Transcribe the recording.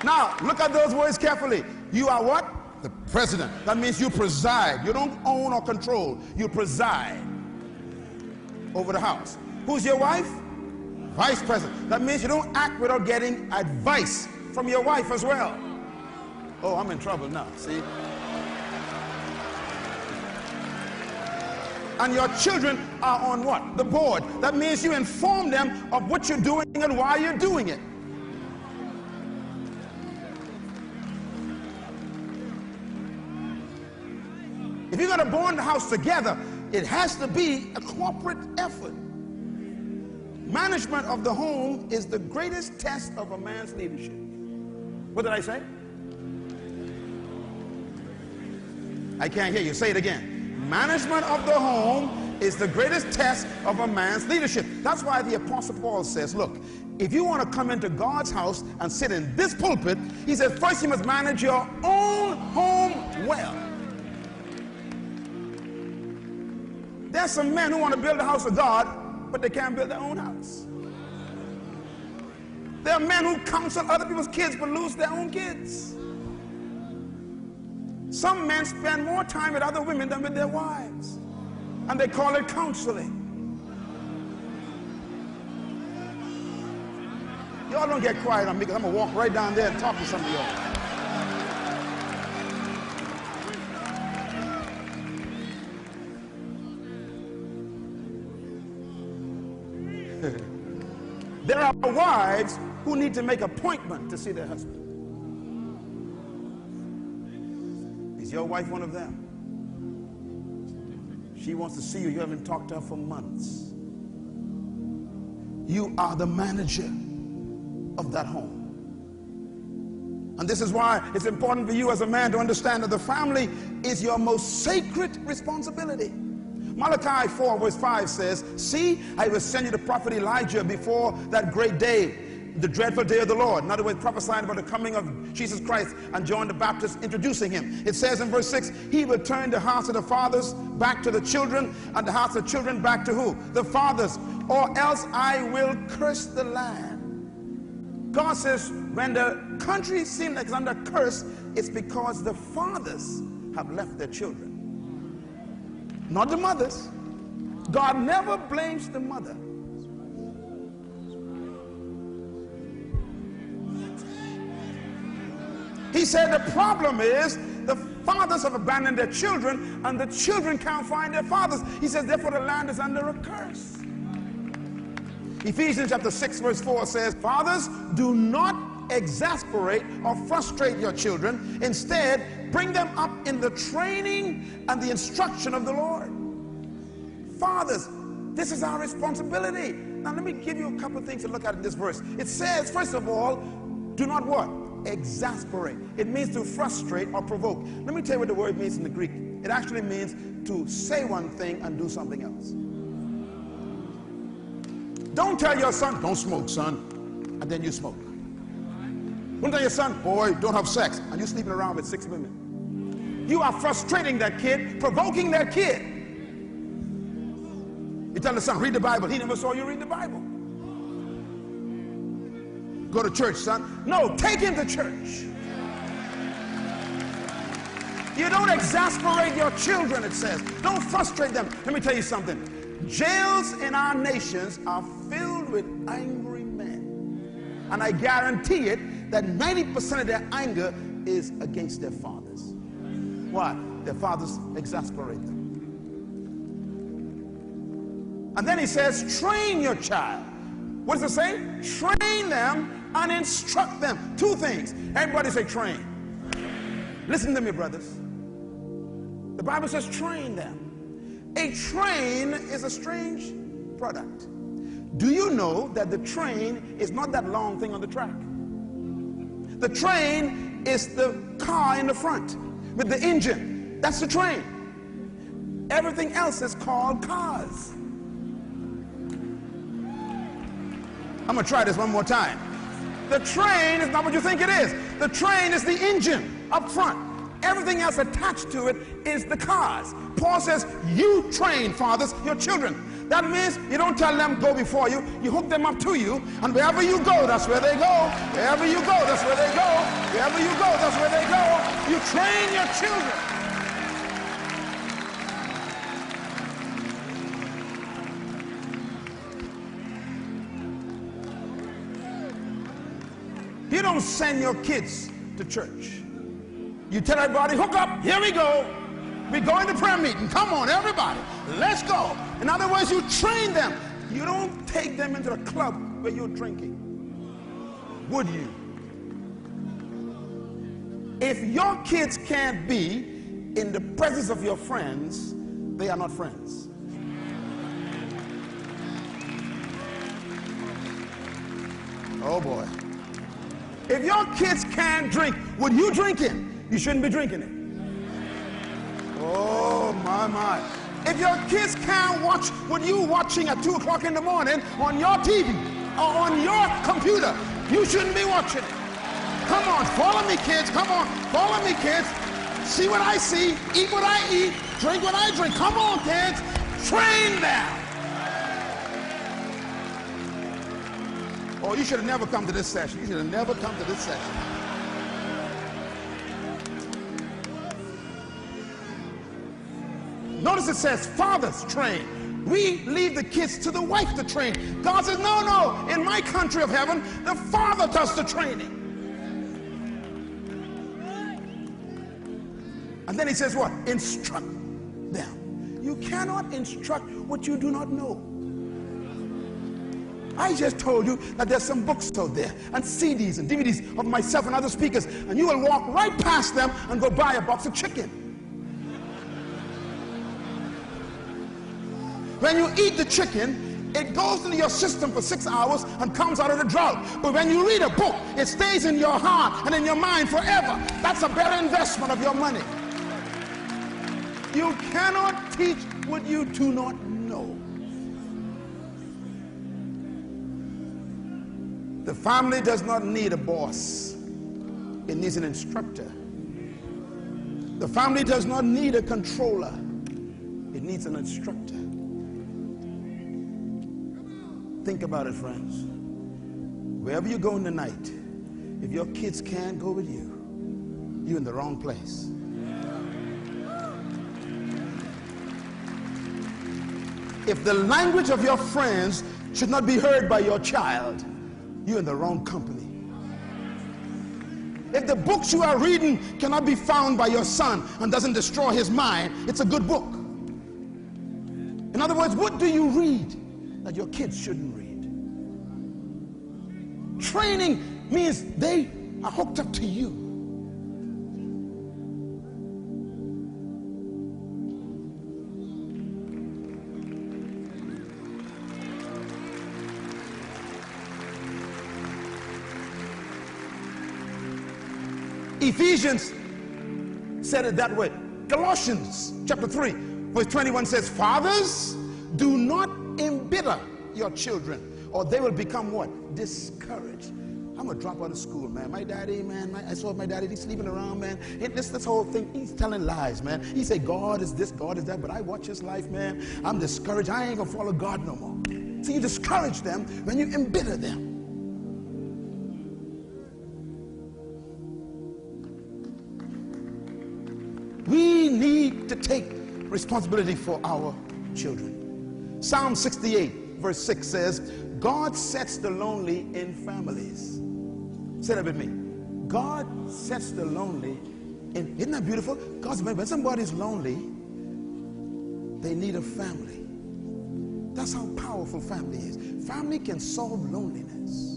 Now, look at those words carefully. You are what? The president. That means you preside. You don't own or control. You preside over the house. Who's your wife? Vice president. That means you don't act without getting advice from your wife as well. Oh, I'm in trouble now, see? And your children are on what? The board. That means you inform them of what you're doing and why you're doing it. If you're going to born the house together, it has to be a corporate effort. Management of the home is the greatest test of a man's leadership. What did I say? I can't hear you. Say it again. Management of the home is the greatest test of a man's leadership. That's why the Apostle Paul says, look, if you want to come into God's house and sit in this pulpit, he says, first you must manage your own home well. There's some men who want to build the house of God, but they can't build their own house. There are men who counsel other people's kids but lose their own kids. Some men spend more time with other women than with their wives, and they call it counseling. Y'all don't get quiet on me because I'm going to walk right down there and talk to some of y'all. There are wives who need to make an appointment to see their husband. Is your wife one of them? She wants to see you. You haven't talked to her for months. You are the manager of that home. And this is why it's important for you as a man to understand that the family is your most sacred responsibility. Malachi 4 verse 5 says, see, I will send you the prophet Elijah before that great day, the dreadful day of the Lord. In other words, prophesying about the coming of Jesus Christ and John the Baptist introducing him. It says in verse 6, he will turn the hearts of the fathers back to the children and the hearts of the children back to who? The fathers. Or else I will curse the land. God says when the country seems like it's under curse, it's because the fathers have left their children. Not the mothers. God never blames the mother. He said the problem is the fathers have abandoned their children and the children can't find their fathers. He says therefore the land is under a curse. Ephesians chapter 6 verse 4 says, fathers, do not exasperate or frustrate your children. Instead, bring them up in the training and the instruction of the Lord. Fathers, this is our responsibility. Now let me give you a couple of things to look at in this verse. It says, first of all, do not what? Exasperate. It means to frustrate or provoke. Let me tell you what the word means in the Greek. It actually means to say one thing and do something else. Don't tell your son, don't smoke, son, and then you smoke. Don't tell your son, boy, don't have sex, and you're sleeping around with 6 women. You are frustrating that kid, provoking that kid. You tell the son, read the Bible. He never saw you read the Bible. Go to church, son. No, take him to church. You don't exasperate your children, it says. Don't frustrate them. Let me tell you something. Jails in our nations are filled with angry men. And I guarantee it that 90% of their anger is against their fathers. Why? Their fathers exasperate them. And then he says, train your child. What does it say? Train them and instruct them. Two things. Everybody say train. Listen to me, brothers. The Bible says train them. A train is a strange product. Do you know that the train is not that long thing on the track? The train is the car in the front with the engine. That's the train. Everything else is called cars. I'm going to try this one more time. The train is not what you think it is. The train is the engine up front. Everything else attached to it is the cars. Paul says, you train, fathers, your children. That means you don't tell them go before you. You hook them up to you, and wherever you go, that's where they go. Wherever you go, that's where they go. Wherever you go, that's where they go. You train your children. You don't send your kids to church. You tell everybody, hook up, here we go. We're going to prayer meeting. Come on, everybody, let's go. In other words, you train them. You don't take them into the club where you're drinking. Would you? If your kids can't be in the presence of your friends, they are not friends. Oh boy. If your kids can't drink, would you drink it? You shouldn't be drinking it. Oh my. If your kids can't watch what you watching at 2 o'clock in the morning on your TV or on your computer, you shouldn't be watching it. Come on, follow me, kids. Come on, follow me, kids. See what I see, eat what I eat, drink what I drink. Come on, kids. Train them. Oh, you should have never come to this session. You should have never come to this session. Notice it says fathers train. We leave the kids to the wife to train. God says, no, in my country of heaven, the father does the training. And then he says what? Instruct them. You cannot instruct what you do not know. I just told you that there's some books out there and CDs and DVDs of myself and other speakers, and you will walk right past them and go buy a box of chicken. When you eat the chicken, it goes into your system for 6 hours and comes out of the drought. But when you read a book, it stays in your heart and in your mind forever. That's a better investment of your money. You cannot teach what you do not know. The family does not need a boss. It needs an instructor. The family does not need a controller. It needs an instructor. Think about it, friends. Wherever you're going tonight, if your kids can't go with you, you're in the wrong place. If the language of your friends should not be heard by your child, you're in the wrong company. If the books you are reading cannot be found by your son and doesn't destroy his mind, it's a good book. In other words, what do you read that your kids shouldn't read? Training means they are hooked up to you. Ephesians said it that way. Colossians chapter 3 verse 21 says, fathers, do not embitter your children, or they will become what? Discouraged. I'm gonna drop out of school, man. My daddy, man, I saw my daddy, he's sleeping around, man. This whole thing, he's telling lies, man. He said God is this, God is that, but I watch his life, man. I'm discouraged. I ain't gonna follow God no more. So you discourage them when you embitter them. We need to take responsibility for our children. Psalm 68 verse 6 says, God sets the lonely in families. Say that with me. God sets the lonely in, isn't that beautiful? God's, when somebody's lonely, they need a family. That's how powerful family is. Family can solve loneliness.